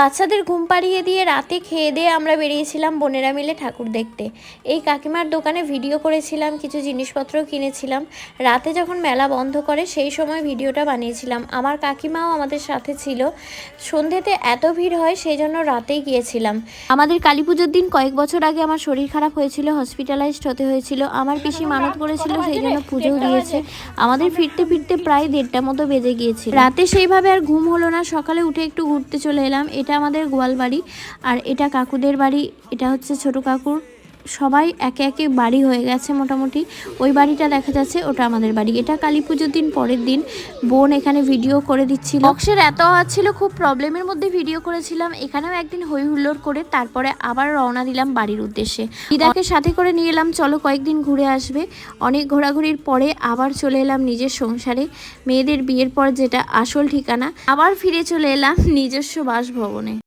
বাচ্চাদের ঘুম পাড়িয়ে দিয়ে রাতে খেয়ে দিয়ে আমরা বেরিয়েছিলাম বোনেরা মিলে ঠাকুর দেখতে। এই কাকিমার দোকানে ভিডিও করেছিলাম, কিছু জিনিসপত্র কিনেছিলাম। রাতে যখন মেলা বন্ধ করে সেই সময় ভিডিওটা বানিয়েছিলাম। আমার কাকিমাও আমাদের সাথে ছিল। সন্ধ্যেতে এত ভিড় হয় সেই জন্য রাতেই গিয়েছিলাম। আমাদের কালী পুজোর দিন কয়েক বছর আগে আমার শরীর খারাপ হয়েছিল, হসপিটালাইজড হতে হয়েছিল। আমার পিসি মানত করেছিল, সেই জন্য পুজোও দিয়েছে। আমাদের ফিরতে ফিরতে প্রায় 1:30 মতো বেজে গিয়েছিল। রাতে সেইভাবে আর ঘুম হলো না। সকালে উঠে একটু ঘুরতে চলে এলাম। এটা আমাদের গোয়াল বাড়ি, আর এটা কাকুদের বাড়ি। এটা হচ্ছে ছোট কাকুর। সবাই একে একে বাড়ি হয়ে গেছে মোটামুটি। ওই বাড়িটা দেখা যাচ্ছে, ওটা আমাদের বাড়ি। এটা কালী পুজোর দিন পরের দিন বোন এখানে ভিডিও করে দিচ্ছিল। বক্সের এত আওয়াজ ছিল, খুব প্রবলেমের মধ্যে ভিডিও করেছিলাম। এখানেও একদিন হই হুল্লোড় করে তারপরে আবার রওনা দিলাম বাড়ির উদ্দেশ্যে। দিদাকে সাথে করে নিয়ে এলাম, চলো কয়েকদিন ঘুরে আসবে। অনেক ঘোরাঘুরির পরে আবার চলে এলাম নিজের সংসারে। মেয়েদের বিয়ের পর যেটা আসল ঠিকানা, আবার ফিরে চলে এলাম নিজস্ব বাসভবনে।